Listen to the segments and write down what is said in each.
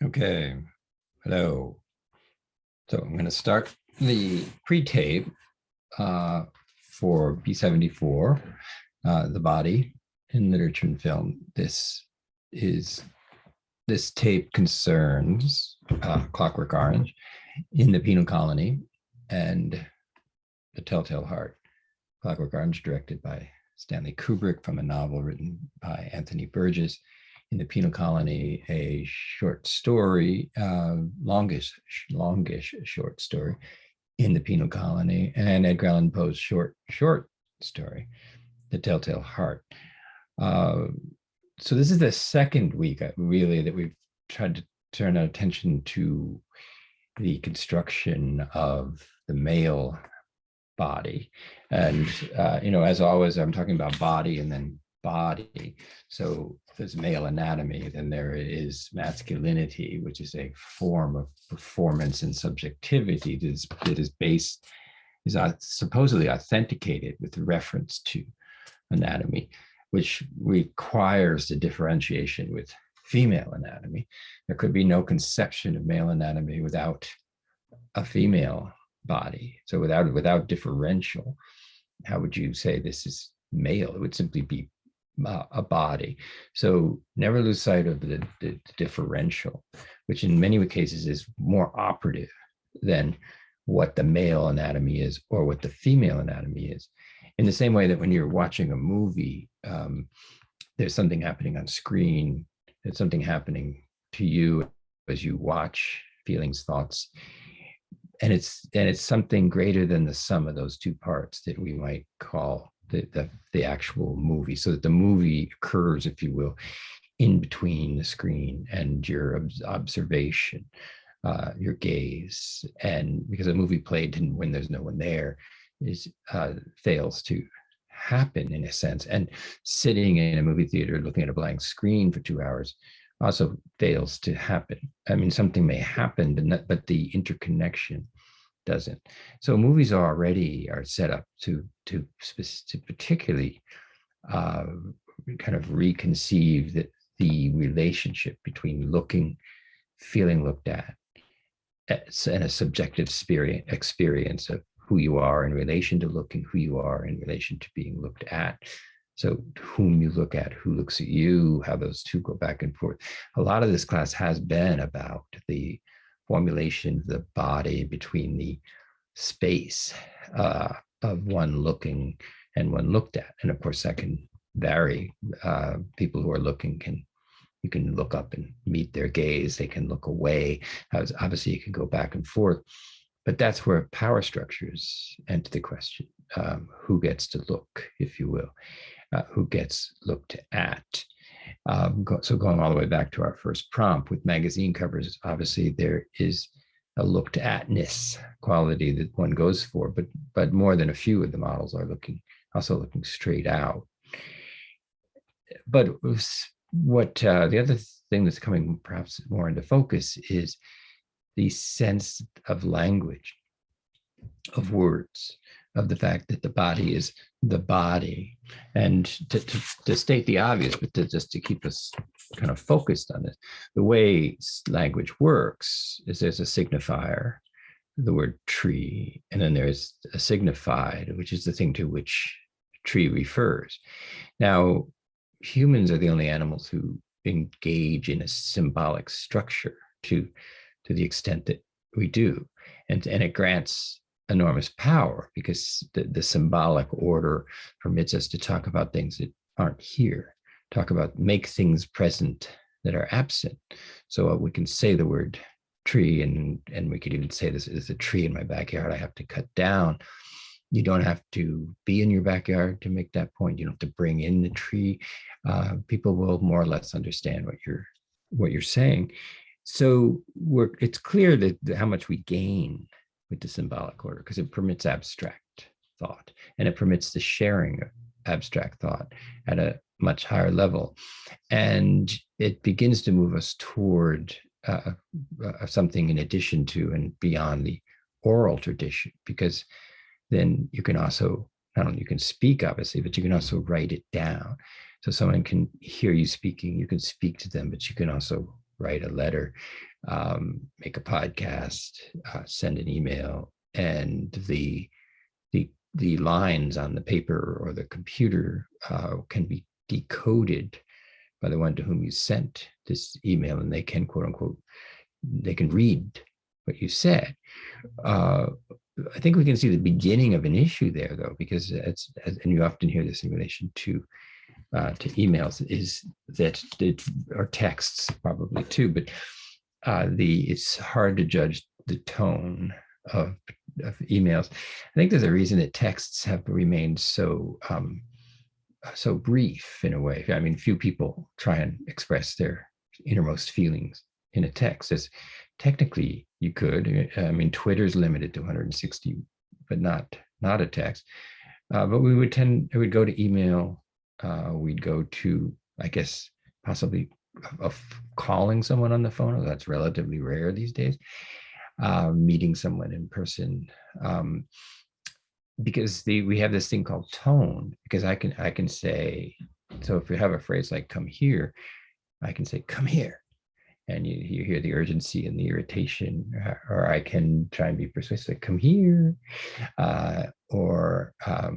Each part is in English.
Okay, hello. So I'm going to start the pre-tape for B74, the body in literature and film. This tape concerns Clockwork Orange in the penal colony and the Telltale Heart. Clockwork Orange, directed by Stanley Kubrick from a novel written by Anthony Burgess. In the penal colony, a short story, longish short story in the penal colony, and Edgar Allan Poe's short story, The Telltale Heart. So this is the second week, really, that we've tried to turn our attention to the construction of the male body. And, as always, I'm talking about body and then body. So there's male anatomy, then there is masculinity, which is a form of performance and subjectivity that is supposedly authenticated with reference to anatomy, which requires the differentiation with female anatomy. There could be no conception of male anatomy without a female body. So without differential, how would you say this is male? It would simply be a body. So never lose sight of the differential, which in many cases is more operative than what the male anatomy is or what the female anatomy is. In the same way that when you're watching a movie, there's something happening on screen, there's something happening to you as you watch, feelings, thoughts, and it's something greater than the sum of those two parts that we might call the actual movie. So that the movie occurs, if you will, in between the screen and your observation, your gaze. And because a movie played when there's no one there fails to happen in a sense. And sitting in a movie theater looking at a blank screen for 2 hours also fails to happen. I mean, something may happen, but the interconnection doesn't. So movies already are set up to particularly kind of reconceive the relationship between looking, feeling looked at, and a subjective experience of who you are in relation to looking, who you are in relation to being looked at. So whom you look at, who looks at you, how those two go back and forth. A lot of this class has been about the formulation of the body between the space of one looking and one looked at. And of course, that can vary. People who are looking you can look up and meet their gaze. They can look away. Obviously, you can go back and forth. But that's where power structures enter the question. Who gets to look, if you will? Who gets looked at? So going all the way back to our first prompt with magazine covers, obviously there is a looked atness quality that one goes for, but more than a few of the models are also looking straight out. But what the other thing that's coming perhaps more into focus is the sense of language, of words, of the fact that the body is the body. And to state the obvious, but just to keep us kind of focused on this, the way language works is there's a signifier, the word tree, and then there's a signified, which is the thing to which tree refers. Now, humans are the only animals who engage in a symbolic structure to the extent that we do. And it grants enormous power because the symbolic order permits us to talk about things that aren't here, make things present that are absent. So we can say the word tree, and we could even say this is a tree in my backyard I have to cut down. You don't have to be in your backyard to make that point. You don't have to bring in the tree. People will more or less understand what you're saying. So it's clear that how much we gain with the symbolic order, because it permits abstract thought, and it permits the sharing of abstract thought at a much higher level. And it begins to move us toward something in addition to and beyond the oral tradition, because then you can also, not only you can speak, obviously, but you can also write it down. So someone can hear you speaking, you can speak to them, but you can also write a letter. make a podcast, send an email, and the lines on the paper or the computer can be decoded by the one to whom you sent this email, and they can, quote unquote, they can read what you said. I think we can see the beginning of an issue there, though, because and you often hear this in relation to emails, is that or texts probably too, but it's hard to judge the tone of emails. I think there's a reason that texts have remained so brief in a way. I mean, few people try and express their innermost feelings in a text. As technically you could. I mean, Twitter's limited to 160, but not a text. But it would go to email. We'd go to, I guess, possibly of calling someone on the phone. That's relatively rare these days. Meeting someone in person. Because we have this thing called tone, because I can say, so if we have a phrase like "come here," I can say "come here," and you hear the urgency and the irritation, or I can try and be persuasive, "come here," or I'll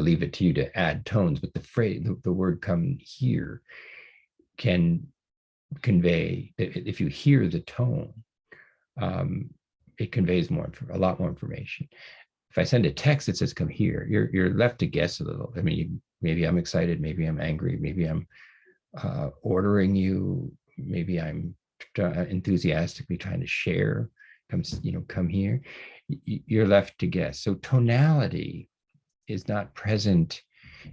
leave it to you to add tones, but the phrase, the word "come here" can convey, if you hear the tone, it conveys a lot more information. If I send a text that says "come here," you're left to guess a little. I mean, maybe I'm excited, maybe I'm angry, maybe I'm ordering you, maybe I'm enthusiastically trying to share. Come here. You're left to guess. So tonality is not present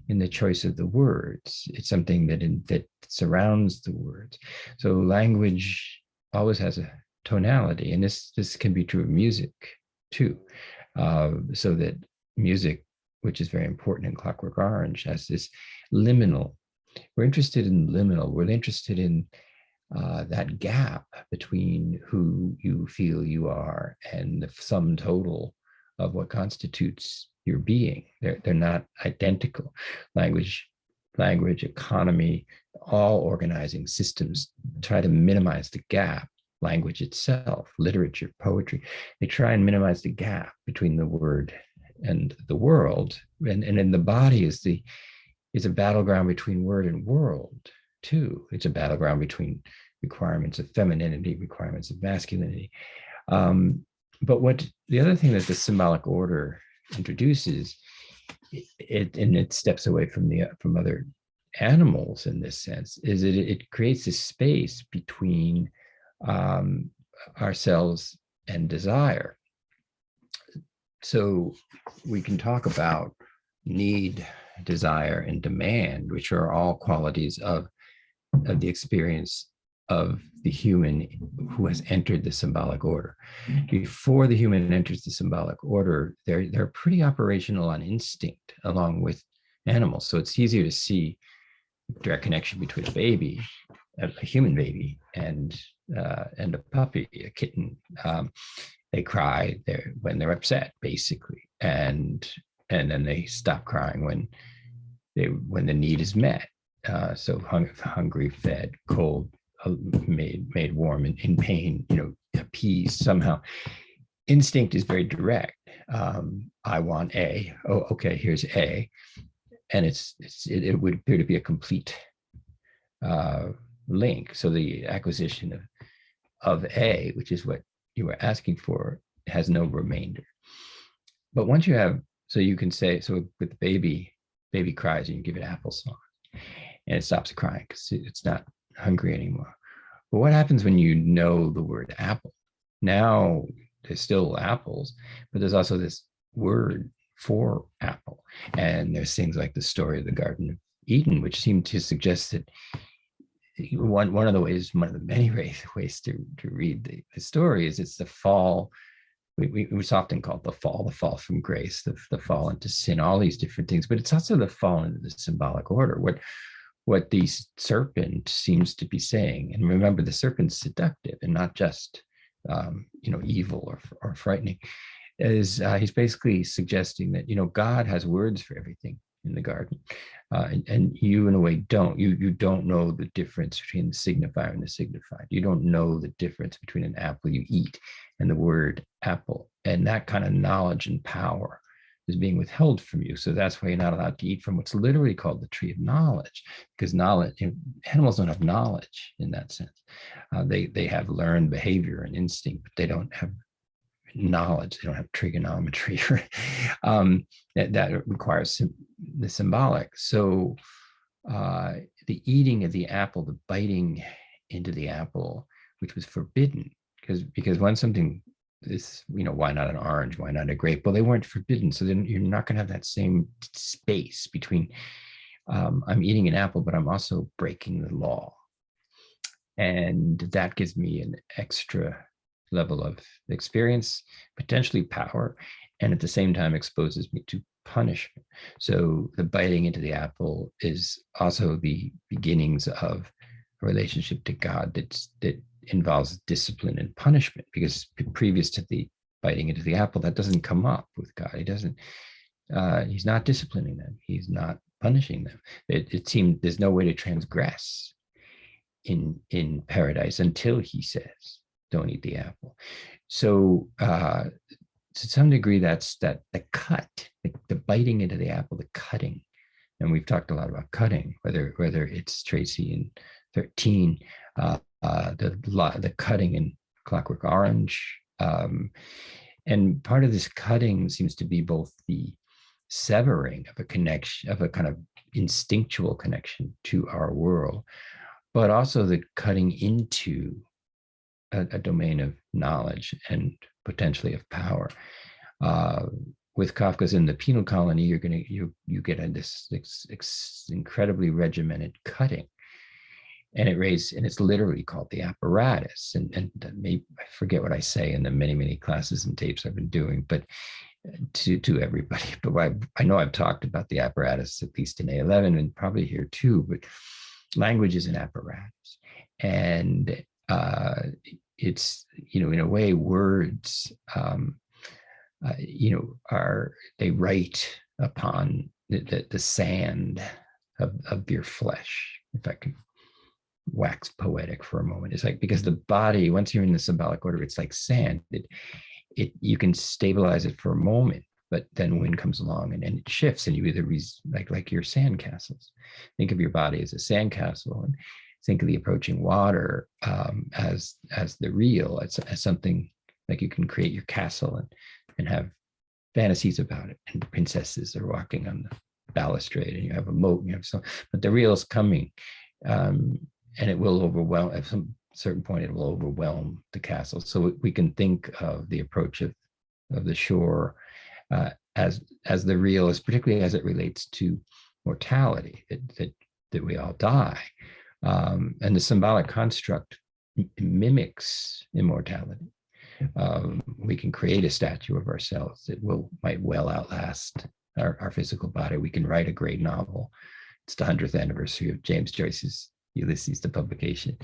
in the choice of the words. It's something that surrounds the words. So language always has a tonality, and this can be true of music too. So that music, which is very important in Clockwork Orange, has this liminal. We're interested in liminal. We're interested in that gap between who you feel you are and the sum total of what constitutes your being. They're not identical. Language, economy, all organizing systems try to minimize the gap. Language itself, literature, poetry, they try and minimize the gap between the word and the world. And in the body is a battleground between word and world too. It's a battleground between requirements of femininity, requirements of masculinity. But the other thing that the symbolic order introduces, it steps away from other animals in this sense, is that it creates this space between ourselves and desire. So we can talk about need, desire, and demand, which are all qualities of the experience of the human who has entered the symbolic order. Before the human enters the symbolic order, they're pretty operational on instinct along with animals. So it's easier to see direct connection between a baby, a human baby, and a puppy, a kitten. They cry when they're upset, basically, and then they stop crying when the need is met. So hungry, fed, cold, made warm, and in pain, appeased somehow. Instinct is very direct. I want A. Oh, okay, here's A, and it would appear to be a complete link. So the acquisition of A, which is what you were asking for, has no remainder. But once you have, so you can say, so with the baby cries and you give it applesauce, and it stops crying because it's not hungry anymore. But what happens when you know the word apple? Now there's still apples, but there's also this word for apple. And there's things like the story of the Garden of Eden, which seem to suggest that one of the many ways to read the story is it's the fall. It's often called the fall from grace, the fall into sin, all these different things, but it's also the fall into the symbolic order. What the serpent seems to be saying, and remember, the serpent's seductive and not just evil or frightening, is he's basically suggesting that God has words for everything. in the garden. And you, in a way, don't. You don't know the difference between the signifier and the signified. You don't know the difference between an apple you eat and the word apple. And that kind of knowledge and power is being withheld from you. So that's why you're not allowed to eat from what's literally called the tree of knowledge, because knowledge, animals don't have knowledge in that sense. They have learned behavior and instinct, but they don't have knowledge. They don't have trigonometry. That requires the symbolic. So the eating of the apple, the biting into the apple, which was forbidden, because when something is, why not an orange? Why not a grape? Well, they weren't forbidden. So then you're not going to have that same space between I'm eating an apple, but I'm also breaking the law. And that gives me an extra level of experience, potentially power, and at the same time exposes me to punishment. So the biting into the apple is also the beginnings of a relationship to God that involves discipline and punishment, because previous to the biting into the apple, that doesn't come up with God. He's not disciplining them. He's not punishing them. It seems there's no way to transgress in paradise until he says, don't eat the apple. So to some degree, that's that the cut, the biting into the apple, the cutting. And we've talked a lot about cutting, whether it's Tracy in 13, the cutting in Clockwork Orange. And part of this cutting seems to be both the severing of a connection, of a kind of instinctual connection to our world, but also the cutting into a domain of knowledge and potentially of power. With Kafka's In the Penal Colony, you get this incredibly regimented cutting, and it's literally called the apparatus. And maybe I forget what I say in the many classes and tapes I've been doing, but to everybody. But I know I've talked about the apparatus at least in A11 and probably here too. But language is an apparatus, and it's, in a way, words they write upon the sand of your flesh, if I can wax poetic for a moment. It's like, because the body, once you're in the symbolic order, it's like sand. You can stabilize it for a moment, but then wind comes along and it shifts, and you either like your sandcastles. Think of your body as a sandcastle, and think of the approaching water as the real, as something like you can create your castle and have fantasies about it. And princesses are walking on the balustrade, and you have a moat, and you have but the real is coming, and it will overwhelm at some certain point. It will overwhelm the castle. So we can think of the approach of the shore as the real, as particularly as it relates to mortality, that we all die. And the symbolic construct mimics immortality. We can create a statue of ourselves that might well outlast our physical body. We can write a great novel. It's the 100th anniversary of James Joyce's Ulysses, the publication.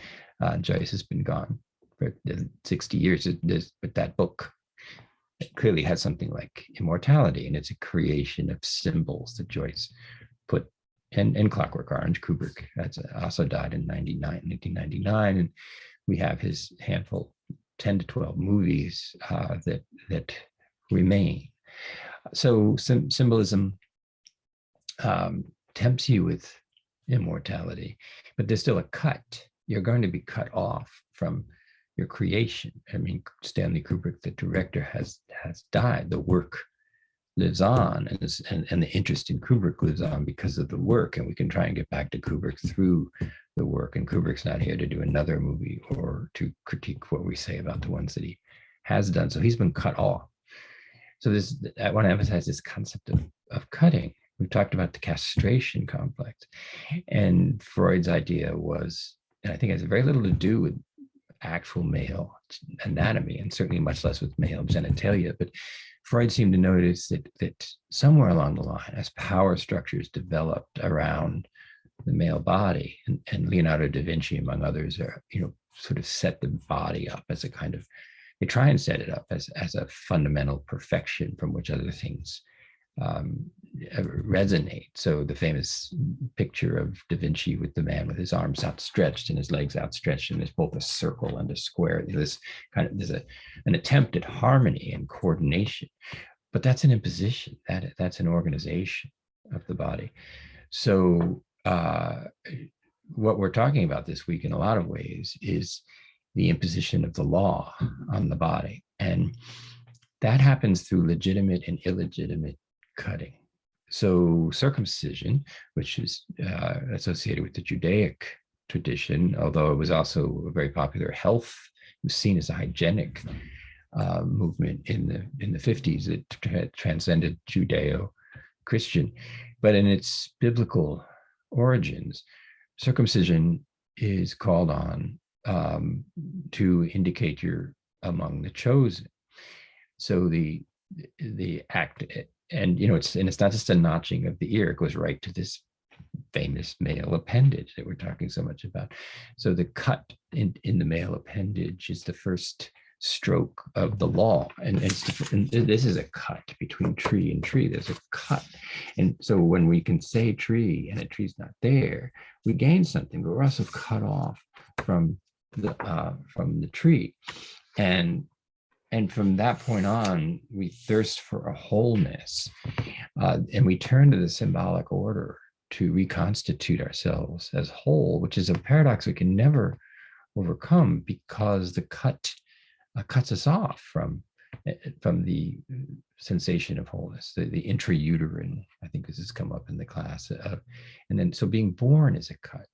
Joyce has been gone for 60 years, but that book clearly has something like immortality, and it's a creation of symbols that Joyce put. And Clockwork Orange, Kubrick also died in 1999, and we have his handful, 10 to 12 movies that remain. So symbolism tempts you with immortality, but there's still a cut. You're going to be cut off from your creation. I mean, Stanley Kubrick, the director, has died. The work lives on, and the interest in Kubrick lives on because of the work, and we can try and get back to Kubrick through the work. And Kubrick's not here to do another movie or to critique what we say about the ones that he has done. So he's been cut off. So I want to emphasize this concept of cutting. We've talked about the castration complex, and Freud's idea was, and I think it has very little to do with actual male anatomy, and certainly much less with male genitalia, but Freud seemed to notice that somewhere along the line, as power structures developed around the male body, and Leonardo da Vinci, among others, are, sort of set the body up as a kind of, they try and set it up as a fundamental perfection from which other things resonate. So the famous picture of Da Vinci with the man with his arms outstretched and his legs outstretched, and there's both a circle and a square. This kind of, there's an attempt at harmony and coordination, but that's an imposition. That's an organization of the body. So what we're talking about this week in a lot of ways is the imposition of the law on the body. And that happens through legitimate and illegitimate cutting. So circumcision, which is associated with the Judaic tradition, although it was also a very popular health, it was seen as a hygienic movement in the 50s. It transcended Judeo-Christian. But in its biblical origins, circumcision is called on to indicate you're among the chosen. So the act, and it's not just a notching of the ear; it goes right to this famous male appendage that we're talking so much about. So the cut in the male appendage is the first stroke of the law, and this is a cut between tree and tree. There's a cut, and so when we can say tree and a tree's not there, we gain something, but we're also cut off from the tree, and from that point on, we thirst for a wholeness, and we turn to the symbolic order to reconstitute ourselves as whole, which is a paradox we can never overcome, because the cut cuts us off from the sensation of wholeness, the intrauterine. I think this has come up in the class, and then so being born is a cut.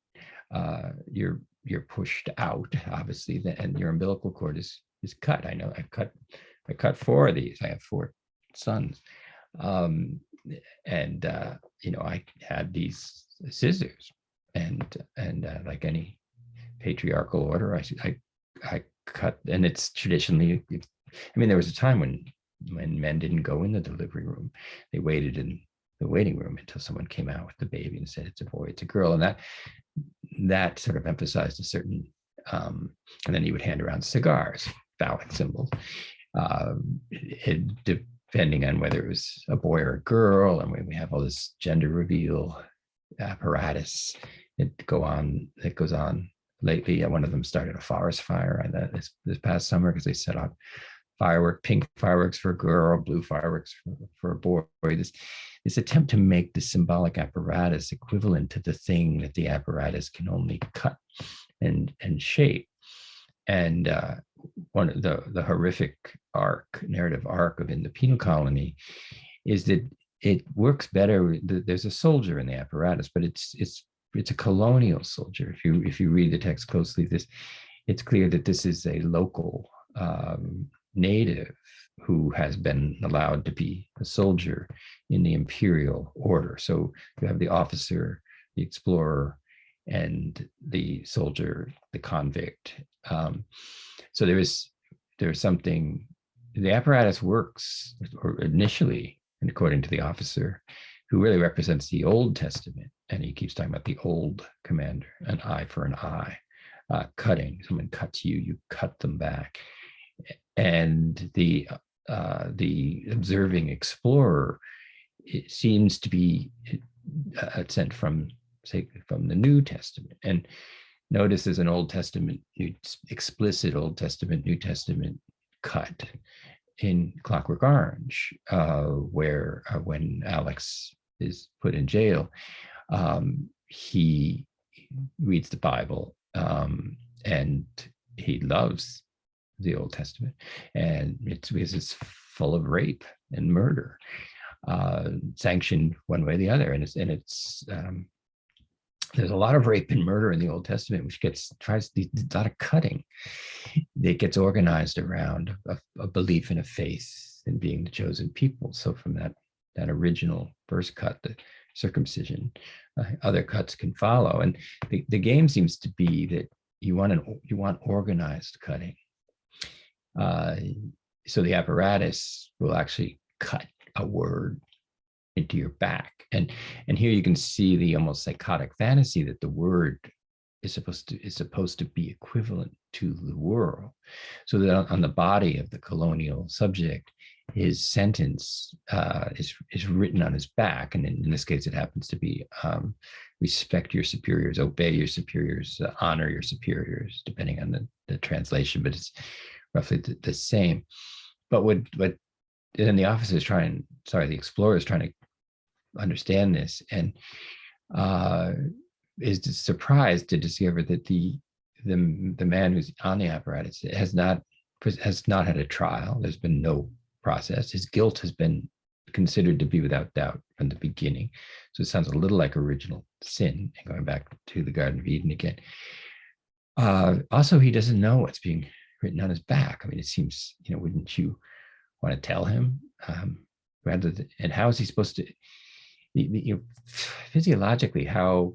You're pushed out, obviously, and your umbilical cord is cut. I know I cut 4 of these. I have 4 sons, and I had these scissors, and like any patriarchal order, I cut, and it's traditionally. I mean, there was a time when men didn't go in the delivery room; they waited in the waiting room until someone came out with the baby and said it's a boy, it's a girl, and that sort of emphasized a certain. And then he would hand around cigars, phallic symbols, depending on whether it was a boy or a girl. And we have all this gender reveal apparatus that goes on lately. One of them started a forest fire this past summer because they set off pink fireworks for a girl, blue fireworks for a boy. This attempt to make the symbolic apparatus equivalent to the thing that the apparatus can only cut and shape. And one of the horrific narrative arc of In the Penal Colony is that it works better. There's a soldier in the apparatus, but it's a colonial soldier. If you read the text closely, it's clear that this is a local native who has been allowed to be a soldier in the imperial order. So you have the officer, the explorer, and the soldier, the convict. So there's something. The apparatus works, or initially, and according to the officer, who really represents the Old Testament, and he keeps talking about the old commander, an eye for an eye, cutting. Someone cuts you, you cut them back, and the observing explorer, it seems to be sent from the New Testament. And notice there's an Old Testament, explicit Old Testament, New Testament cut in Clockwork Orange, where when Alex is put in jail, he reads the Bible, and he loves the Old Testament, and it's full of rape and murder, sanctioned one way or the other, and it's there's a lot of rape and murder in the Old Testament, which tries a lot of cutting. It gets organized around a belief in a faith in being the chosen people. So from that original first cut, the circumcision, other cuts can follow. And the game seems to be that you want organized cutting. So the apparatus will actually cut a word into your back, and here you can see the almost psychotic fantasy that the word is supposed to be equivalent to the world, so that on the body of the colonial subject, his sentence is written on his back, and in this case, it happens to be respect your superiors, obey your superiors, honor your superiors, depending on the translation, but it's roughly the same. But what then the officer is trying, sorry, the explorer is trying to understand this, and is surprised to discover that the man who's on the apparatus has not had a trial. There's been no process. His guilt has been considered to be without doubt from the beginning. So it sounds a little like original sin, and going back to the Garden of Eden again. Also, he doesn't know what's being written on his back. I mean, it seems, wouldn't you want to tell him? Rather than, and how is he supposed to, physiologically, how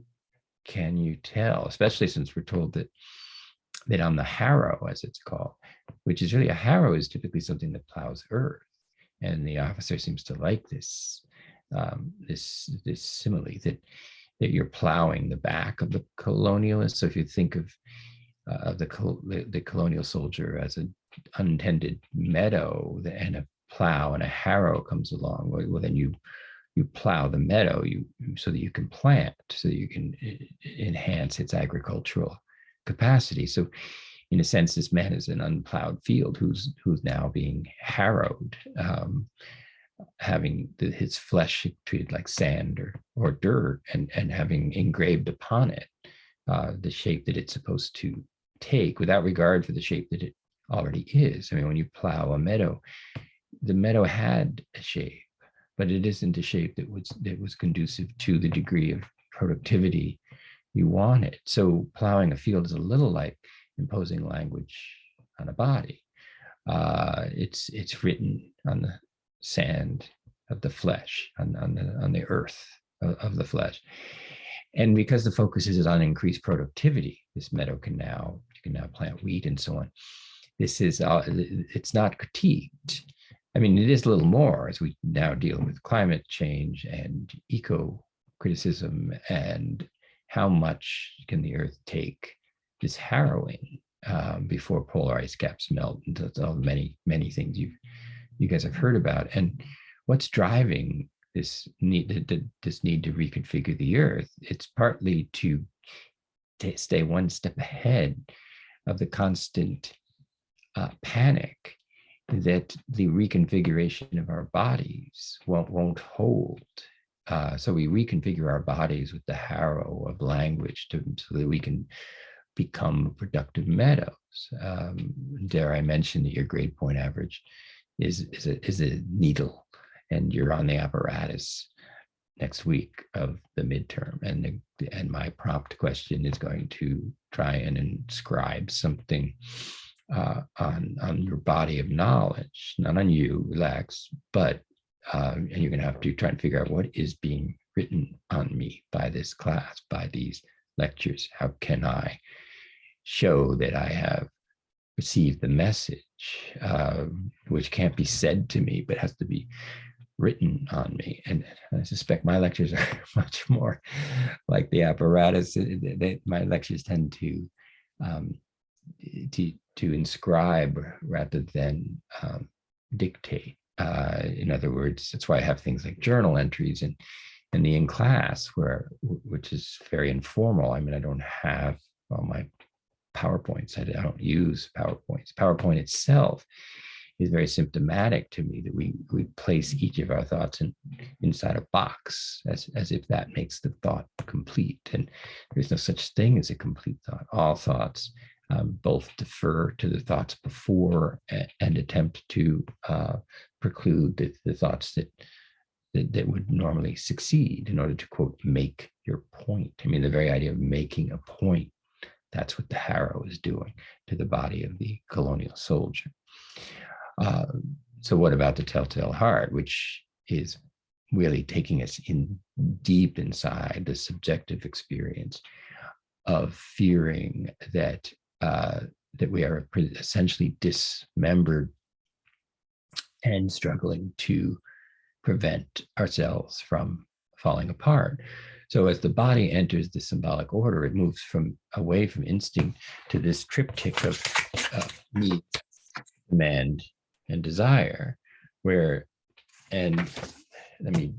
can you tell, especially since we're told that on the harrow, as it's called, which is really, a harrow is typically something that plows earth. And the officer seems to like this simile that you're plowing the back of the colonialist. So if you think of the colonial soldier as an unintended meadow, and a plow and a harrow comes along, well then you plow the meadow so that you can plant, so that you can enhance its agricultural capacity. So in a sense, this man is an unplowed field who's now being harrowed, having his flesh treated like sand or dirt, and having engraved upon it the shape that it's supposed to take, without regard for the shape that it already is. I mean, when you plow a meadow, the meadow had a shape, but it isn't a shape that was conducive to the degree of productivity you wanted. So plowing a field is a little like imposing language on a body. It's written on the sand of the flesh, on the earth of the flesh. And because the focus is on increased productivity, this meadow you can now plant wheat and so on. This is it's not critiqued. I mean, it is a little more as we now deal with climate change and eco-criticism, and how much can the earth take this harrowing before polar ice caps melt, and all the many things you guys have heard about. And what's driving this need to reconfigure the earth? It's partly to stay one step ahead of the constant panic that the reconfiguration of our bodies won't hold. So we reconfigure our bodies with the harrow of language so that we can become productive meadows. Dare I mention that your grade point average is a needle, and you're on the apparatus next week of the midterm, and my prompt question is going to try and inscribe something on your body of knowledge, not on you, relax, but and you're going to have to try and figure out what is being written on me by this class, by these lectures. How can I show that I have received the message, which can't be said to me, but has to be written on me? And I suspect my lectures are much more like the apparatus. My lectures tend to inscribe rather than dictate. In other words, that's why I have things like journal entries and the in class, which is very informal. I mean, I don't have all my PowerPoints. I don't use PowerPoints. PowerPoint itself is very symptomatic to me, that we place each of our thoughts inside a box, as if that makes the thought complete. And there's no such thing as a complete thought. All thoughts both defer to the thoughts before and attempt to preclude the thoughts that would normally succeed in order to, quote, make your point. I mean, the very idea of making a point, that's what the harrow is doing to the body of the colonial soldier. So what about the telltale heart, which is really taking us in deep inside the subjective experience of fearing that we are essentially dismembered and struggling to prevent ourselves from falling apart. So as the body enters the symbolic order, it moves away from instinct to this triptych of need, demand, and desire, where, and let me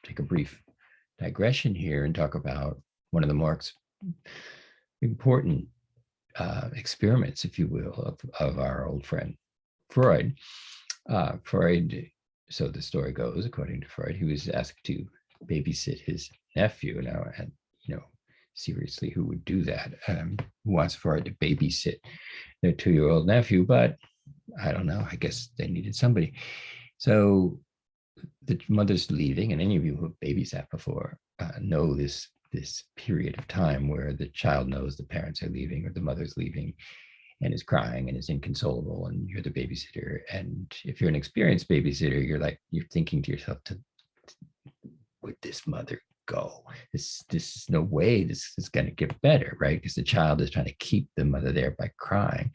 take a brief digression here and talk about one of the more important experiments, if you will, of our old friend Freud. Freud, so the story goes, according to Freud, he was asked to babysit his nephew. Now, and seriously, who would do that? Who wants Freud to babysit their 2-year-old nephew? But I don't know. I guess they needed somebody. So the mother's leaving, and any of you who have babysat before know this period of time where the child knows the parents are leaving or the mother's leaving and is crying and is inconsolable, and you're the babysitter. And if you're an experienced babysitter, you're thinking to yourself, would this mother go? This is no way this is going to get better, right? Because the child is trying to keep the mother there by crying.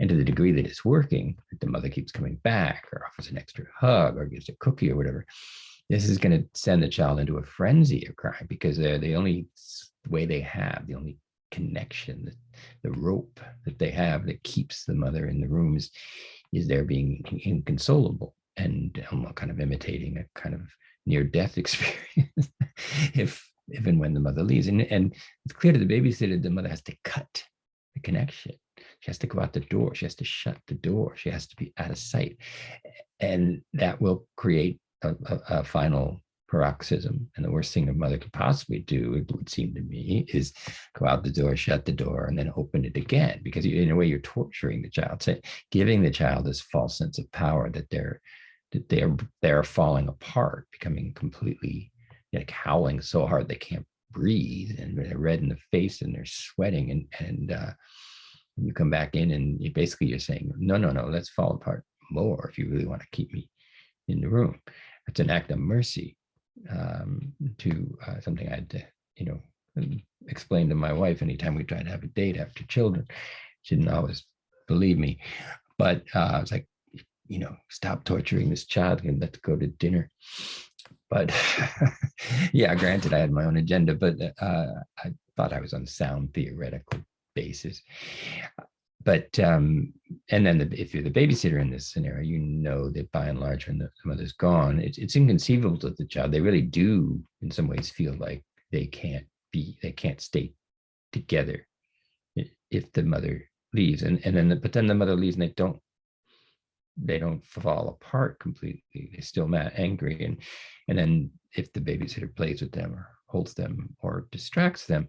And to the degree that it's working, the mother keeps coming back or offers an extra hug or gives a cookie or whatever, this is going to send the child into a frenzy of crying, because they're the only way they have, the only connection, the rope that they have that keeps the mother in the room is there being inconsolable and kind of imitating a kind of near-death experience if and when the mother leaves. And it's clear to the babysitter the mother has to cut the connection. She has to go out the door. She has to shut the door. She has to be out of sight. And that will create a final paroxysm. And the worst thing a mother could possibly do, it would seem to me, is go out the door, shut the door, and then open it again. Because in a way, you're torturing the child, giving the child this false sense of power that they're falling apart, becoming completely like howling so hard they can't breathe, and they're red in the face and they're sweating, and you come back in and you're saying, no, let's fall apart more if you really want to keep me in the room. It's an act of mercy, to something I had to, explain to my wife anytime we tried to have a date after children. She didn't always believe me, but I was like, stop torturing this child and let's go to dinner. But yeah, granted, I had my own agenda, but I thought I was on sound theoretical basis. But and then if you're the babysitter in this scenario, you know that by and large, when the mother's gone, it's inconceivable to the child. They really do, in some ways, feel like they can't stay together if the mother leaves, but then the mother leaves and they don't fall apart completely. They're still angry, and then if the babysitter plays with them or holds them or distracts them,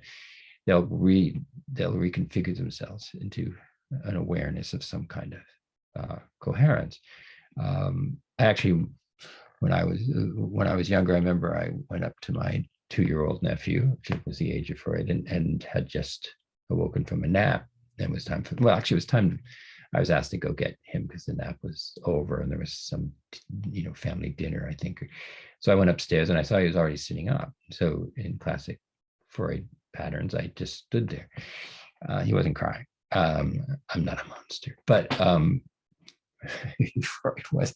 they'll reconfigure themselves into an awareness of some kind of coherence. I actually, when I was younger, I remember I went up to my 2-year-old nephew, which was the age of Freud, and had just awoken from a nap. And it was time I was asked to go get him because the nap was over and there was some, family dinner, I think. So I went upstairs and I saw he was already sitting up. So in classic Freud patterns, I just stood there. He wasn't crying. I'm not a monster, but Freud was.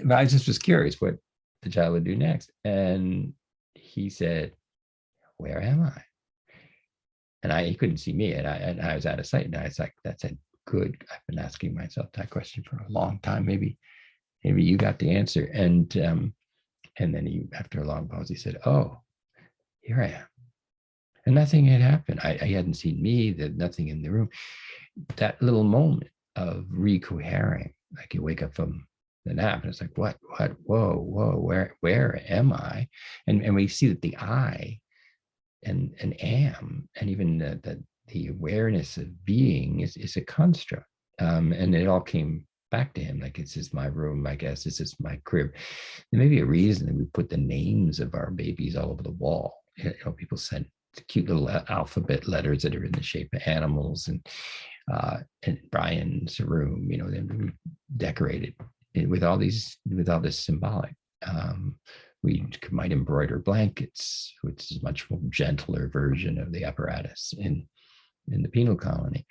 I just was curious what the child would do next. And he said, "Where am I?" And he couldn't see me, and I was out of sight. And I was like, "That's a good." I've been asking myself that question for a long time. Maybe you got the answer. And then he, after a long pause, he said, "Oh, here I am." And nothing had happened. He hadn't seen me. There's nothing in the room. That little moment of recohering, like you wake up from the nap, and it's like, what, whoa, where am I? And we see that the I and am, and even the awareness of being is a construct. And it all came back to him, like, this is my room, I guess, this is my crib. There may be a reason that we put the names of our babies all over the wall. People send cute little alphabet letters that are in the shape of animals, and Brian's room, then decorated with all this symbolic. We might embroider blankets, which is a much more gentler version of the apparatus in the penal colony.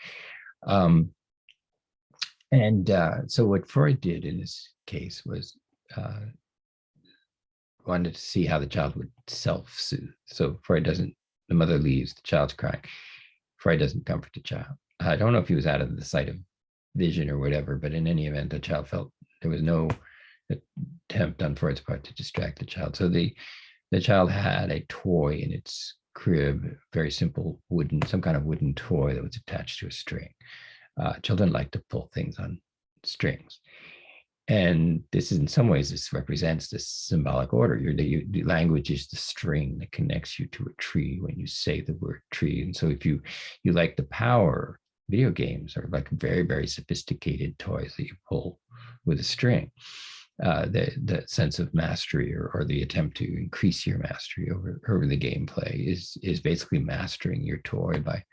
So what Freud did in this case was wanted to see how the child would self-soothe. So the mother leaves, the child's crying. Freud doesn't comfort the child. I don't know if he was out of the sight of vision or whatever, but in any event, the child felt There was no attempt on Freud's part to distract the child. So the child had a toy in its crib, very simple wooden, some kind of wooden toy that was attached to a string. Children like to pull things on strings. And this is, in some ways, this represents this symbolic order. The language is the string that connects you to a tree when you say the word tree. And so if you like the power, video games are like very, very sophisticated toys that you pull with a string. The sense of mastery or the attempt to increase your mastery over the gameplay is basically mastering your toy by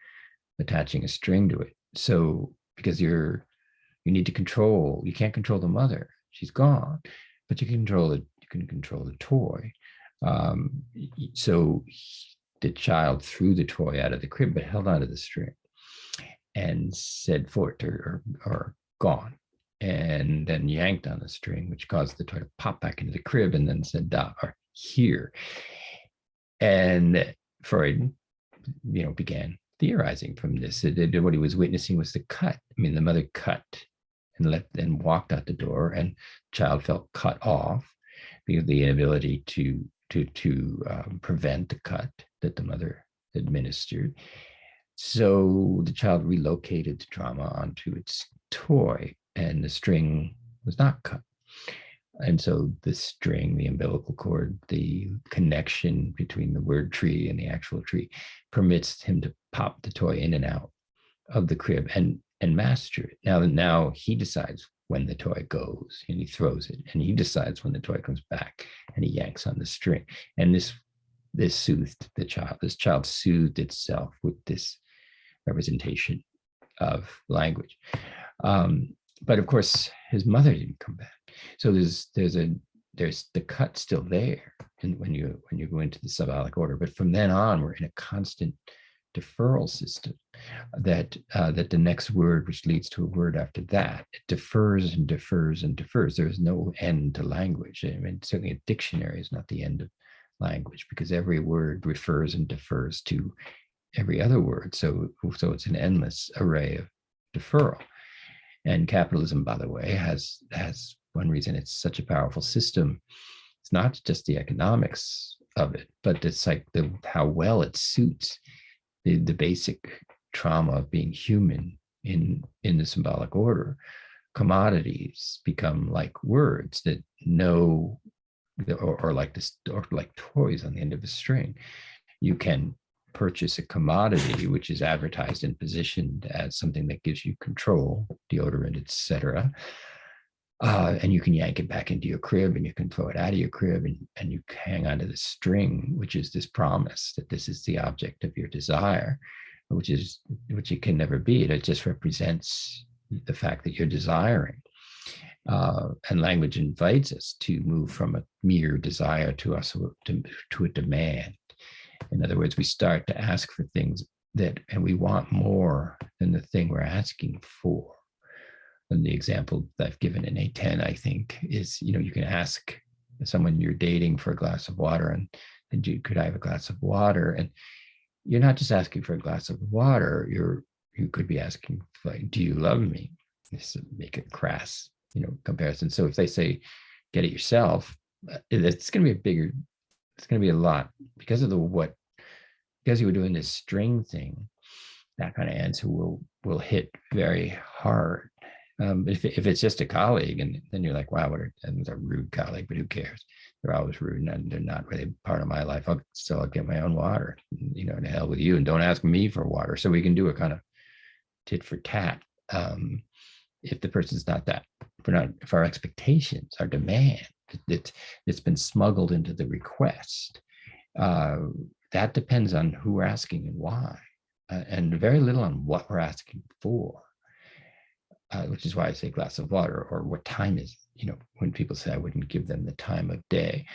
attaching a string to it. So because you need to control, you can't control the mother, she's gone, but you can control it. You can control the toy. So the child threw the toy out of the crib, but held onto the string and said fort or gone, and then yanked on the string, which caused the toy to pop back into the crib, and then said da or here. And Freud, began theorizing from this. What he was witnessing was the cut. I mean, the mother cut and walked out the door, and the child felt cut off because of the inability to prevent the cut that the mother administered. So the child relocated the trauma onto its toy, and the string was not cut. And so the string, the umbilical cord, the connection between the word tree and the actual tree permits him to pop the toy in and out of the crib and master it. Now he decides when the toy goes, and he throws it, and he decides when the toy comes back, and he yanks on the string. And this soothed the child. This child soothed itself with this representation of language. But of course, his mother didn't come back. So there's the cut still there, and when you go into the symbolic order. But from then on, we're in a constant deferral system that the next word, which leads to a word after that, it defers and defers and defers. There is no end to language. I mean, certainly a dictionary is not the end of language, because every word refers and defers to every other word. So it's an endless array of deferral. And capitalism, by the way, has one reason it's such a powerful system. It's not just the economics of it, but it's like how well it suits the basic trauma of being human in the symbolic order. Commodities become like words that know, or like toys on the end of a string. You can purchase a commodity which is advertised and positioned as something that gives you control, deodorant, etc. And you can yank it back into your crib, and you can throw it out of your crib, and you hang onto the string, which is this promise that this is the object of your desire, which it can never be. It just represents the fact that you're desiring. And language invites us to move from a mere desire to a demand. In other words, we start to ask for things and we want more than the thing we're asking for. And the example that I've given in A10, I think, is, you can ask someone you're dating for a glass of water, and could I have a glass of water? And you're not just asking for a glass of water. You could be asking, like, do you love me? Just to make a crass, comparison. So if they say, get it yourself, it's going to be it's going to be a lot because you were doing this string thing. That kind of answer will hit very hard. If it's just a colleague, and then you're like, wow, and a rude colleague, but who cares? They're always rude, and they're not really part of my life. I'll get my own water, to hell with you, and don't ask me for water. So we can do a kind of tit for tat. If the person's not that, if our expectations, our demand, it's been smuggled into the request, that depends on who we're asking and why, and very little on what we're asking for. Which is why I say glass of water, or what time is, when people say I wouldn't give them the time of day,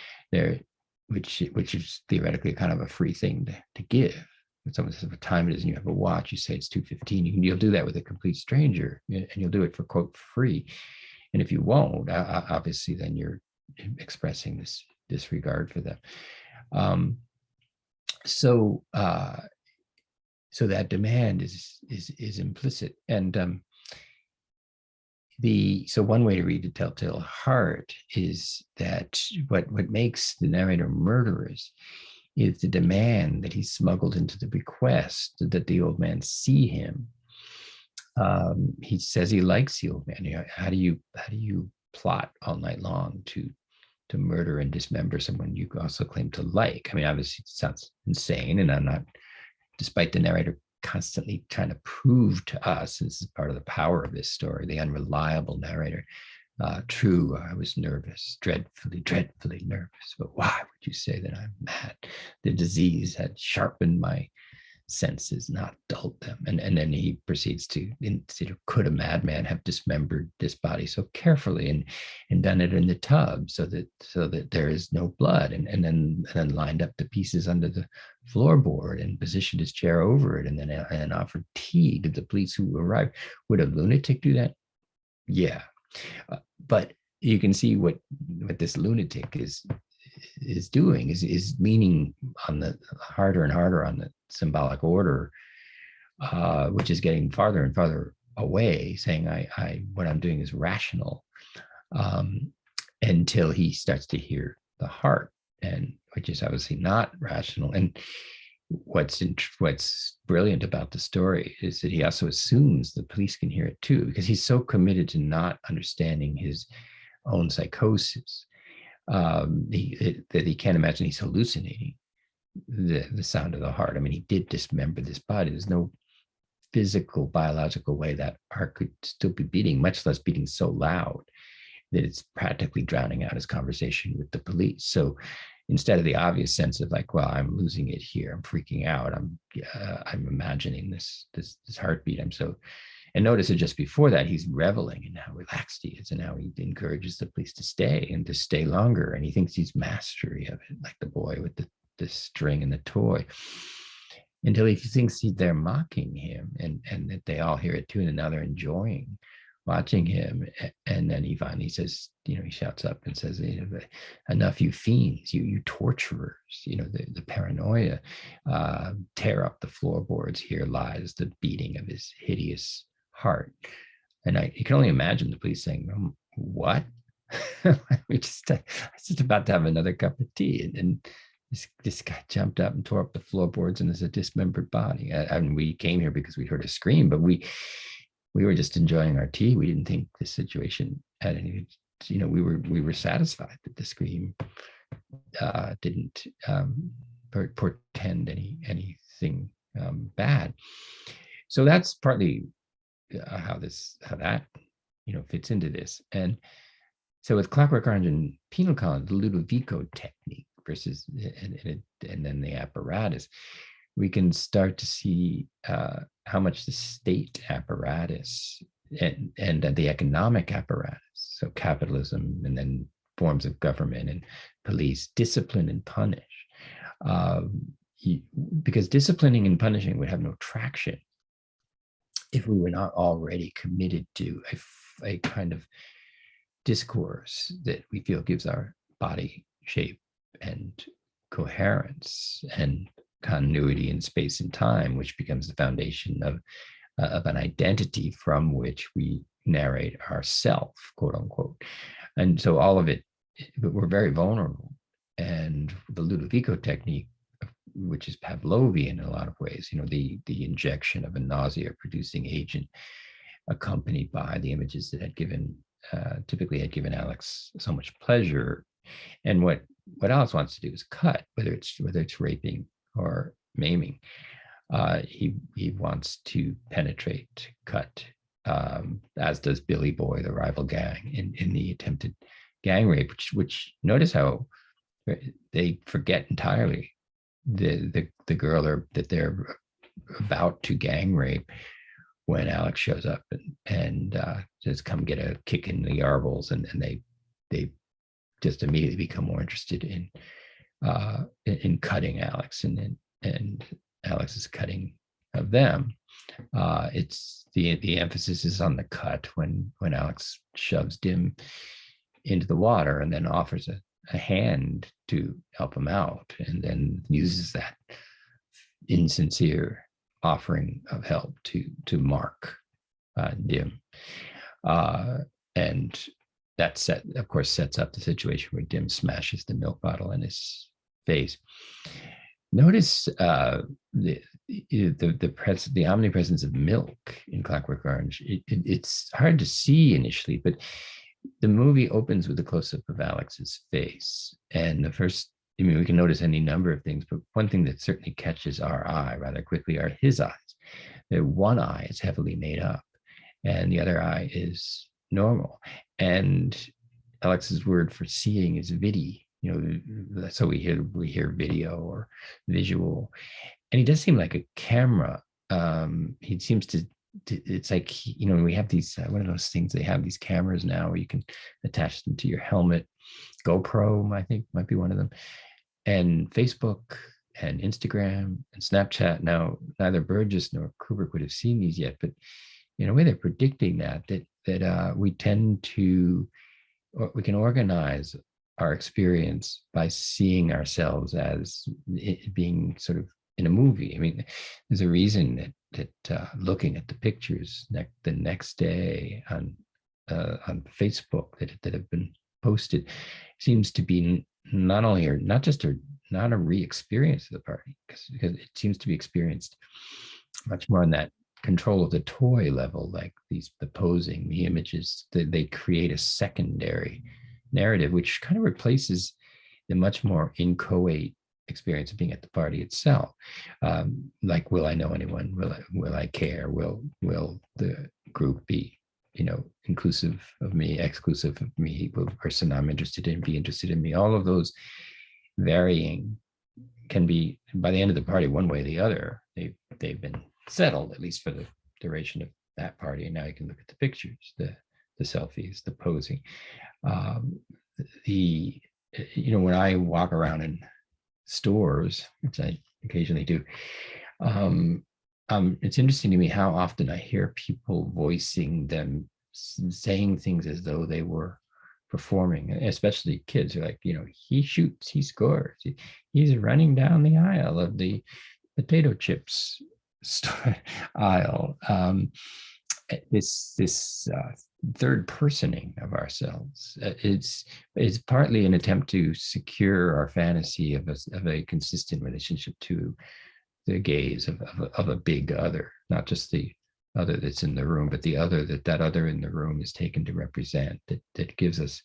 which is theoretically kind of a free thing to give. When someone says what time it is and you have a watch, you say it's 2:15. You'll do that with a complete stranger, and you'll do it for, quote, free. And if you won't, obviously, then you're expressing this disregard for them. So that demand is implicit, and So one way to read the Telltale Heart is that what makes the narrator murderous is the demand that he smuggled into the bequest that the old man see him. He says he likes the old man. You know, how do you plot all night long to murder and dismember someone you also claim to like? I mean, obviously it sounds insane, and I'm not, despite the narrator constantly trying to prove to us, and this is part of the power of this story, the unreliable narrator. True, I was nervous, dreadfully, dreadfully nervous. But why would you say that I'm mad? The disease had sharpened my senses, not dulled them. And then he proceeds to consider, could a madman have dismembered this body so carefully and done it in the tub so that there is no blood, and then lined up the pieces under the floorboard and positioned his chair over it, and then offered tea to the police who arrived. Would a lunatic do that? Yeah. But you can see what this lunatic is doing is leaning on the harder and harder on the symbolic order, which is getting farther and farther away, saying I what I'm doing is rational, until he starts to hear the heart, and which is obviously not rational. And what's brilliant about the story is that he also assumes the police can hear it too, because he's so committed to not understanding his own psychosis, that he can't imagine he's hallucinating the sound of the heart. I mean, he did dismember this body. There's no physical, biological way that heart could still be beating, much less beating so loud that it's practically drowning out his conversation with the police. So instead of the obvious sense of like, well, I'm losing it here, I'm freaking out, I'm imagining this heartbeat, and notice that just before that, he's reveling in how relaxed he is and how he encourages the police to stay and to stay longer. And he thinks he's mastery of it, like the boy with the string and the toy, until he thinks they're mocking him, and that they all hear it too, and now they're enjoying watching him. And then he finally says, he shouts up and says, enough, you fiends, you torturers, the paranoia, tear up the floorboards, here lies the beating of his hideous heart. And you can only imagine the police saying, what? I was just about to have another cup of tea, and this guy jumped up and tore up the floorboards, and there's a dismembered body. I mean, we came here because we heard a scream, but we were just enjoying our tea. We didn't think the situation had any, we were satisfied that the scream didn't portend anything bad. So that's partly how that fits into this. And so with Clockwork Orange and Penal Colony, the Ludovico technique versus and then the apparatus, we can start to see how much the state apparatus and the economic apparatus, so capitalism and then forms of government and police, discipline and punish, because disciplining and punishing would have no traction if we were not already committed to a kind of discourse that we feel gives our body shape and coherence and continuity in space and time, which becomes the foundation of an identity from which we narrate ourself, quote unquote. And so all of it, we're very vulnerable. And the Ludovico technique, which is Pavlovian in a lot of ways, the injection of a nausea-producing agent accompanied by the images that typically had given Alex so much pleasure. And what Alex wants to do is cut, whether it's raping or maiming. He wants to penetrate, cut, as does Billy Boy, the rival gang, in the attempted gang rape, which notice how they forget entirely the girl that they're about to gang rape when Alex shows up and says, come get a kick in the yarbles, and they just immediately become more interested in cutting Alex, and Alex's cutting of them. It's the emphasis is on the cut when Alex shoves Dim into the water and then offers a hand to help him out, and then uses that insincere offering of help to mark Dim. And that of course, sets up the situation where Dim smashes the milk bottle in his face. Notice the omnipresence of milk in Clockwork Orange. It's hard to see initially, but the movie opens with a close-up of Alex's face, and the first, I mean, we can notice any number of things, but one thing that certainly catches our eye rather quickly are his eyes. One eye is heavily made up, and the other eye is normal. And Alex's word for seeing is vidi. So we hear video or visual, and he does seem like a camera. He seems to. It's like, we have these one of those things, they have these cameras now where you can attach them to your helmet. GoPro, I think, might be one of them, and Facebook and Instagram and Snapchat. Now, neither Burgess nor Kubrick would have seen these yet, but in a way, they're predicting that we tend to, or we can organize our experience by seeing ourselves as it being sort of in a movie. I mean, there's a reason that looking at the pictures the next day on Facebook that have been posted seems to be not a re-experience of the party, because it seems to be experienced much more on that control of the toy level, like the posing, the images, they create a secondary narrative, which kind of replaces the much more inchoate experience of being at the party itself. Like, will I know anyone? Will I care? Will the group be, inclusive of me, exclusive of me? Will the person I'm interested in be interested in me? All of those varying can be, by the end of the party, one way or the other, they've been settled, at least for the duration of that party. And now you can look at the pictures, the selfies, the posing. When I walk around in stores, which I occasionally do, it's interesting to me how often I hear people voicing them, saying things as though they were performing, especially kids who are like, he shoots, he scores, he's running down the aisle of the potato chips aisle. This third personing of ourselves, it's partly an attempt to secure our fantasy of a consistent relationship to the gaze of a big other, not just the other that's in the room, but the other that other in the room is taken to represent, that gives us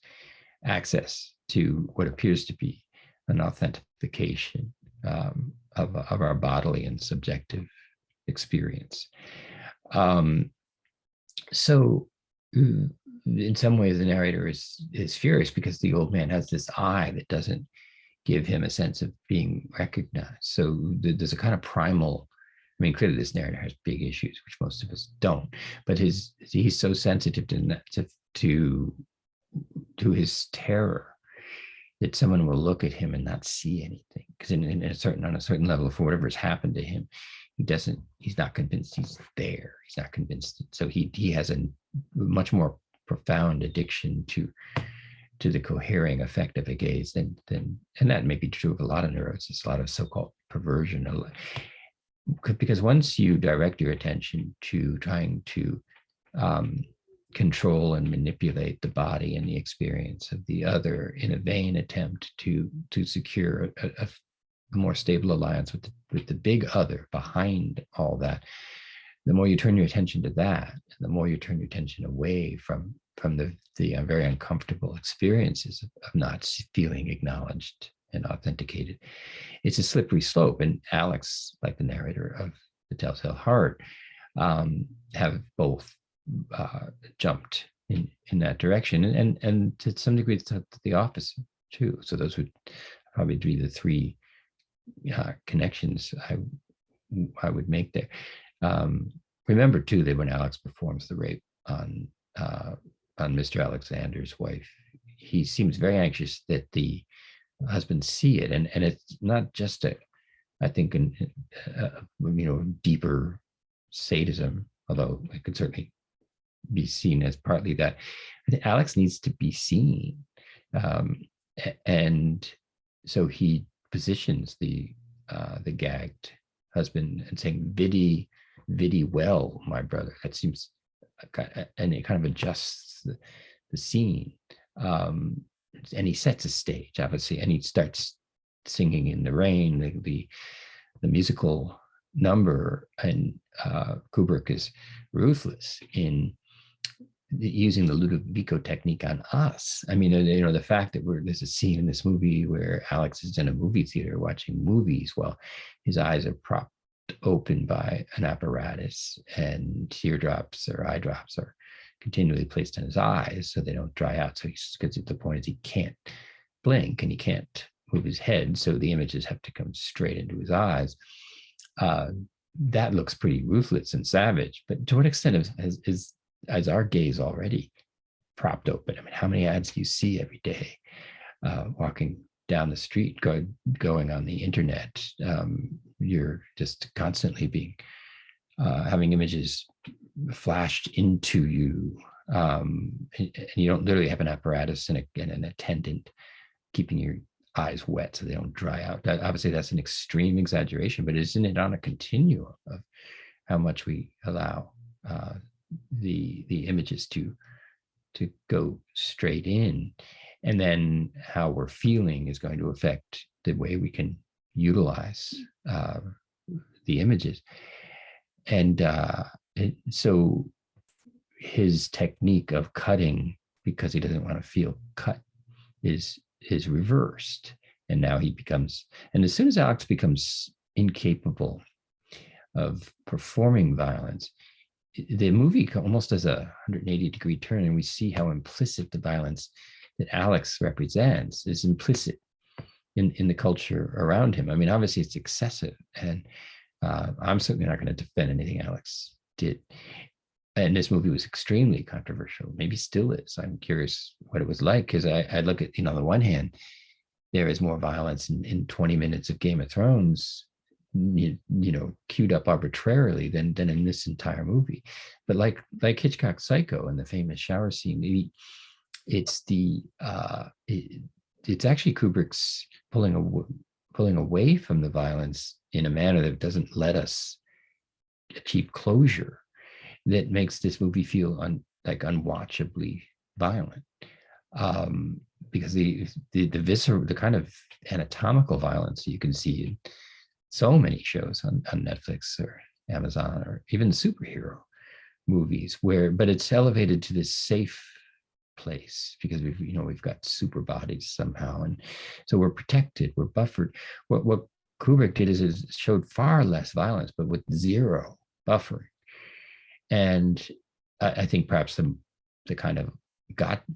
access to what appears to be an authentication of our bodily and subjective experience. So in some ways, the narrator is furious because the old man has this eye that doesn't give him a sense of being recognized. So there's a kind of primal, I mean, clearly this narrator has big issues, which most of us don't, but he's so sensitive to his terror that someone will look at him and not see anything. Because on a certain level, for whatever has happened to him, he's not convinced he's there. He's not convinced. So he has a much more profound addiction to the cohering effect of a gaze than and that may be true of a lot of neurosis, a lot of so-called perversion. Because once you direct your attention to trying to control and manipulate the body and the experience of the other in a vain attempt to secure a more stable alliance with the big other behind all that, the more you turn your attention to that, and the more you turn your attention away from the very uncomfortable experiences of not feeling acknowledged and authenticated. It's a slippery slope. And Alex, like the narrator of The Telltale Heart, have both jumped in that direction, and to some degree it's the opposite too. So those would probably be the three connections I would make there. Remember too that when Alex performs the rape on Mr. Alexander's wife, he seems very anxious that the husband see it, and it's not just I think deeper sadism, although it could certainly be seen as partly that. I think Alex needs to be seen, and so he positions the gagged husband and saying, "Vidi well, my brother." That seems and it kind of adjusts the scene. And he sets a stage, obviously, and he starts singing in the rain, the musical number, and Kubrick is ruthless in using the Ludovico technique on us. I mean, the fact that there's a scene in this movie where Alex is in a movie theater watching movies while his eyes are propped open by an apparatus, and teardrops or eye drops are continually placed in his eyes so they don't dry out. So because the point is he can't blink and he can't move his head, so the images have to come straight into his eyes. That looks pretty ruthless and savage. But to what extent is our gaze already propped open? I mean, how many ads do you see every day walking down the street, going on the internet? You're just constantly being having images flashed into you, and you don't literally have an apparatus and an attendant keeping your eyes wet so they don't dry out. Obviously, that's an extreme exaggeration, but isn't it on a continuum of how much we allow the images to go straight in, and then how we're feeling is going to affect the way we can utilize the images. And so his technique of cutting because he doesn't want to feel cut is reversed. And now he becomes, and as soon as Alex becomes incapable of performing violence, the movie almost does a 180-degree turn, and we see how implicit the violence that Alex represents is implicit in the culture around him. I mean, obviously it's excessive, and I'm certainly not going to defend anything Alex did. And this movie was extremely controversial, maybe still is. I'm curious what it was like, because I look at, on the one hand, there is more violence in 20 minutes of Game of Thrones, queued up arbitrarily than in this entire movie. But like Hitchcock's Psycho and the famous shower scene, it's actually Kubrick's pulling away from the violence in a manner that doesn't let us achieve closure, that makes this movie feel unwatchably violent, because the visceral, the kind of anatomical violence you can see in so many shows on Netflix or Amazon or even superhero movies, but it's elevated to this safe place because we've got super bodies somehow, and so we're protected, we're buffered. What Kubrick did is showed far less violence, but with zero buffering. And I think perhaps the kind of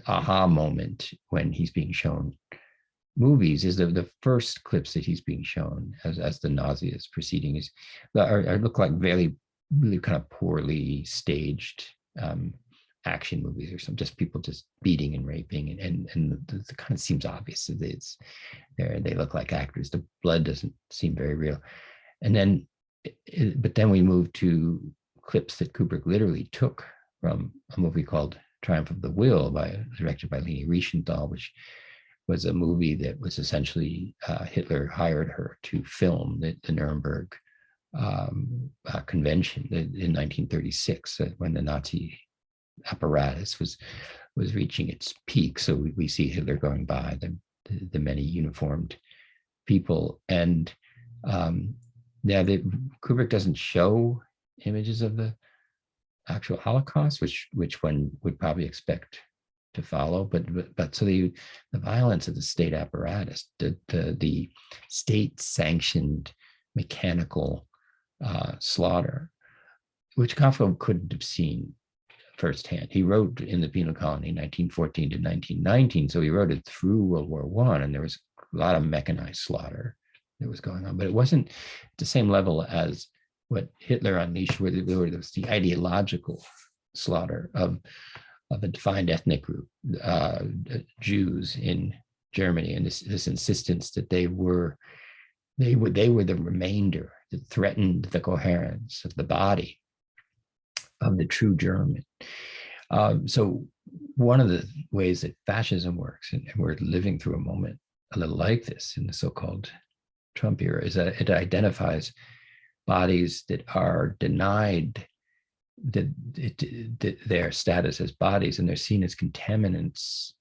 aha moment when he's being shown movies is the first clips that he's being shown as the nausea is proceeding look like really kind of poorly staged action movies, or some just people just beating and raping, and it kind of seems obvious that they look like actors. The blood doesn't seem very real. And then but then we move to clips that Kubrick literally took from a movie called Triumph of the Will, directed by Leni Riefenstahl, which was a movie that was essentially Hitler hired her to film the Nuremberg convention in 1936, when the Nazi apparatus was reaching its peak. So we see Hitler going by the many uniformed people, and Kubrick doesn't show images of the actual Holocaust, which one would probably expect to follow, but so the violence of the state apparatus, the state sanctioned mechanical slaughter, which Kafka couldn't have seen firsthand. He wrote in the penal colony 1914 to 1919, so he wrote it through World War I, and there was a lot of mechanized slaughter that was going on, but it wasn't at the same level as what Hitler unleashed, where there was the ideological slaughter of a defined ethnic group, Jews in Germany, and this insistence that they were the remainder that threatened the coherence of the body of the true German. So one of the ways that fascism works, and we're living through a moment a little like this in the so-called Trump era, is that it identifies bodies that are denied their status as bodies, and they're seen as contaminants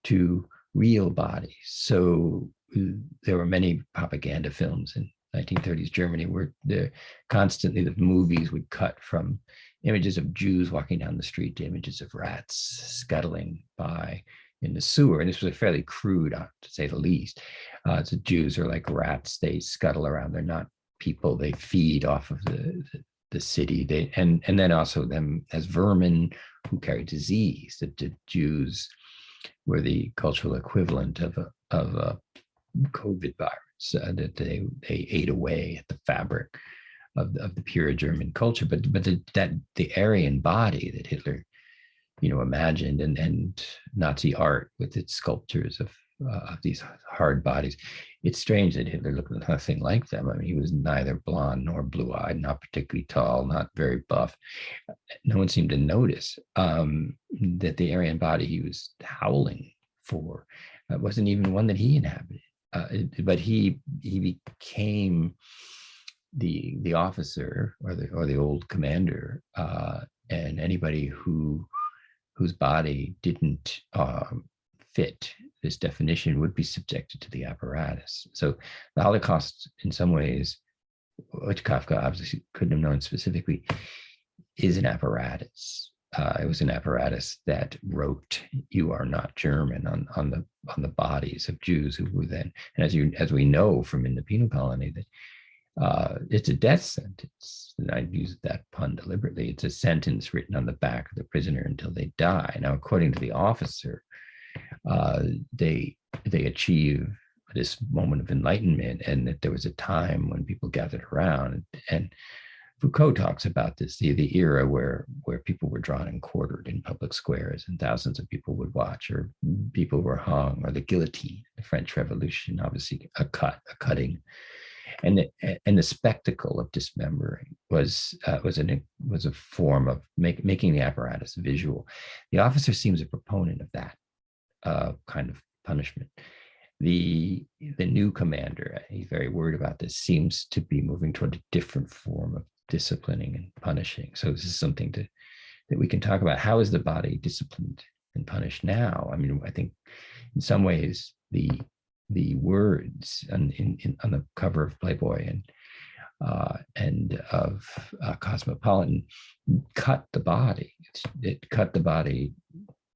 to real bodies. So there were many propaganda films in 1930s Germany where constantly the movies would cut from images of Jews walking down the street to images of rats scuttling by in the sewer. And this was a fairly crude, to say the least. So Jews are like rats. They scuttle around. They're not people. They feed off of the city. And then also them as vermin who carry disease. The Jews were the cultural equivalent of a COVID virus that they ate away at the fabric of the pure German culture. But the Aryan body that Hitler, imagined, and Nazi art with its sculptures of these hard bodies. It's strange that Hitler looked nothing like them. I mean, he was neither blonde nor blue-eyed, not particularly tall, not very buff. No one seemed to notice that the Aryan body he was howling for wasn't even one that he inhabited. But he became the officer or the old commander, and anybody whose body didn't fit this definition would be subjected to the apparatus. So the Holocaust, in some ways, which Kafka obviously couldn't have known specifically, is an apparatus. It was an apparatus that wrote "You are not German" on the bodies of Jews who were then, and as we know from in the penal colony, that it's a death sentence. And I use that pun deliberately. It's a sentence written on the back of the prisoner until they die. Now, according to the officer, they achieve this moment of enlightenment, and that there was a time when people gathered around. And Foucault talks about this, the era where people were drawn and quartered in public squares and thousands of people would watch, or people were hung, or the guillotine, the French Revolution, obviously a cutting. And the spectacle of dismembering was a form of making the apparatus visual. The officer seems a proponent of that kind of punishment. The new commander, he's very worried about this, seems to be moving toward a different form of disciplining and punishing. So this is something that we can talk about. How is the body disciplined and punished now? I mean, I think in some ways the words on the cover of Playboy and of Cosmopolitan cut the body. It cut the body,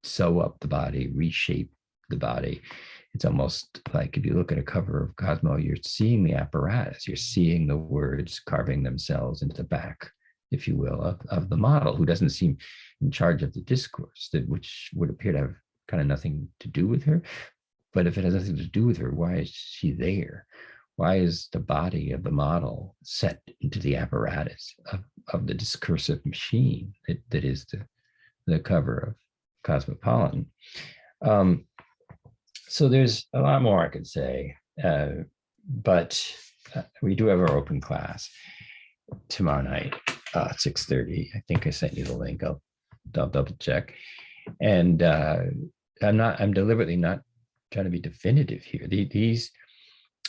sew up the body, reshape the body. It's almost like if you look at a cover of Cosmo, you're seeing the apparatus, you're seeing the words carving themselves into the back, if you will, of the model, who doesn't seem in charge of the discourse, which would appear to have kind of nothing to do with her. But if it has nothing to do with her, why is she there? Why is the body of the model set into the apparatus of the discursive machine that is the cover of Cosmopolitan? So there's a lot more I could say, but we do have our open class tomorrow night at 6:30. I think I sent you the link. I'll double check. And I'm deliberately not trying to be definitive here. These,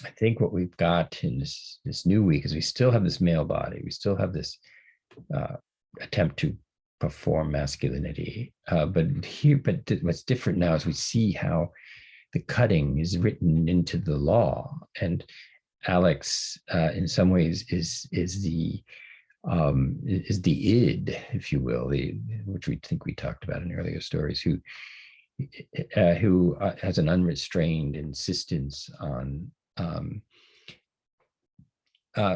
I think what we've got in this new week is we still have this male body. We still have this attempt to perform masculinity. But what's different now is we see how the cutting is written into the law. And Alex, in some ways, is the id, if you will, which we think we talked about in earlier stories, who has an unrestrained insistence on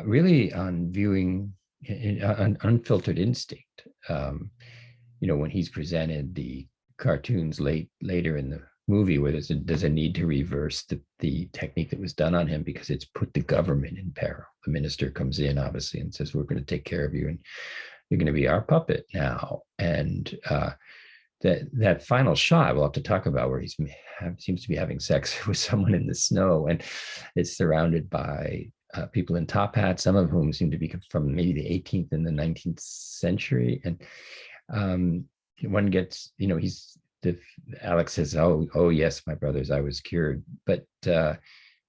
really on viewing an unfiltered instinct. When he's presented the cartoons later in the movie where there's a need to reverse the technique that was done on him because it's put the government in peril. The minister comes in, obviously, and says, we're going to take care of you and you're going to be our puppet now. And that final shot we'll have to talk about, where he seems to be having sex with someone in the snow, and it's surrounded by people in top hats, some of whom seem to be from maybe the 18th and the 19th century. And one gets, Alex says, oh yes, my brothers, I was cured. But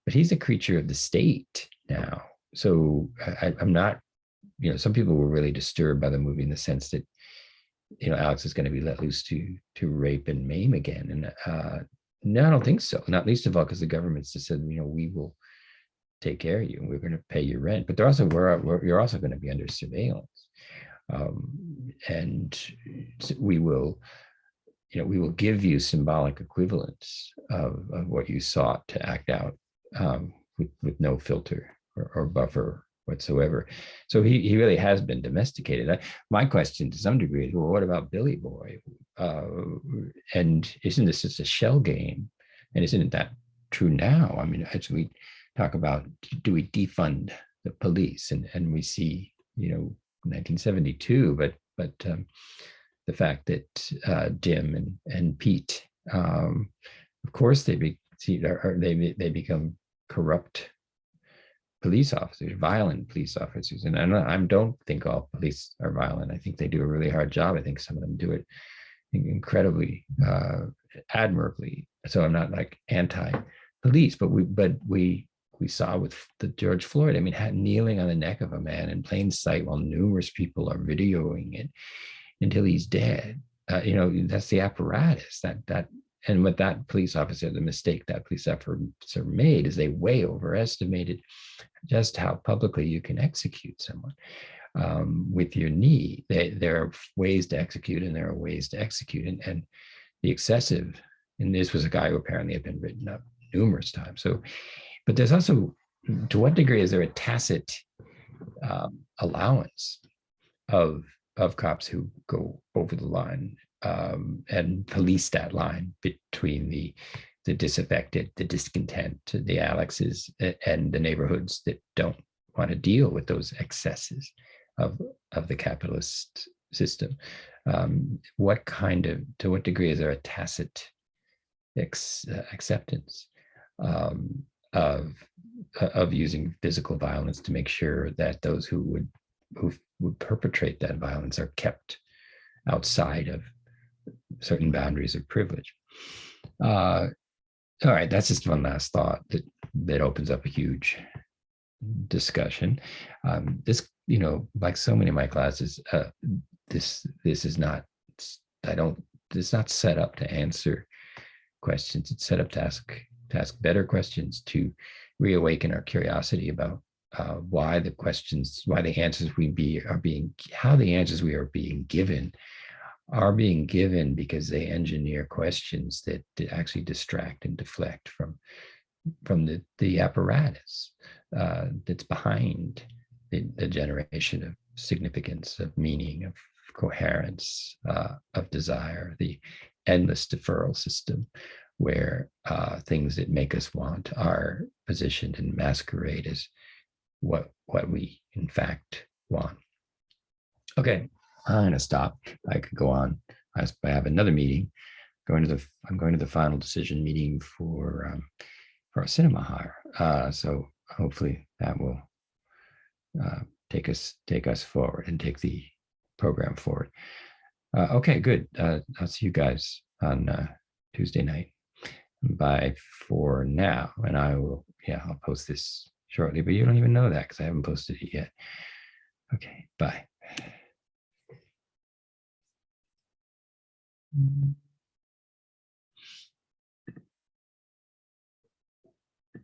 he's a creature of the state now. So I'm not, some people were really disturbed by the movie in the sense that Alex is going to be let loose to rape and maim again. And no, I don't think so. Not least of all because the government's just said, we will take care of you and we're going to pay your rent. But you're also going to be under surveillance, and we will give you symbolic equivalents of what you sought to act out, with no filter or buffer whatsoever. So he really has been domesticated. My question to some degree is, well, what about Billy Boy? And isn't this just a shell game? And isn't that true now? I mean, as we talk about, do we defund the police? And we see, 1972, but the fact that Jim and Pete, of course, they become corrupt police officers, violent police officers. And I don't think all police are violent. I think they do a really hard job. I think some of them do it incredibly admirably. So I'm not like anti-police, but we saw with the George Floyd, I mean, kneeling on the neck of a man in plain sight while numerous people are videoing it until he's dead. That's the apparatus and what that police officer, the mistake that police officer made is they way overestimated just how publicly you can execute someone with your knee. There are ways to execute and there are ways to execute. And the excessive, and this was a guy who apparently had been written up numerous times. So, but there's also, to what degree is there a tacit allowance of cops who go over the line and police that line between the disaffected, the discontent, the Alexes, and the neighborhoods that don't want to deal with those excesses of the capitalist system. To what degree is there a tacit acceptance of using physical violence to make sure that those who would perpetrate that violence are kept outside of certain boundaries of privilege? All right, that's just one last thought that opens up a huge discussion. This, like so many of my classes, this is not. It's not set up to answer questions. It's set up to ask better questions, to reawaken our curiosity about why the answers we are being given because they engineer questions that actually distract and deflect from the apparatus that's behind the generation of significance, of meaning, of coherence, of desire, the endless deferral system where things that make us want are positioned and masquerade as what we in fact want. Okay, I'm going to stop. I could go on. I have another meeting. I'm going to the final decision meeting for a cinema hire. So hopefully that will take us forward and take the program forward. Okay, good. I'll see you guys on Tuesday night. Bye for now. And I'll post this shortly, but you don't even know that because I haven't posted it yet. Okay, bye.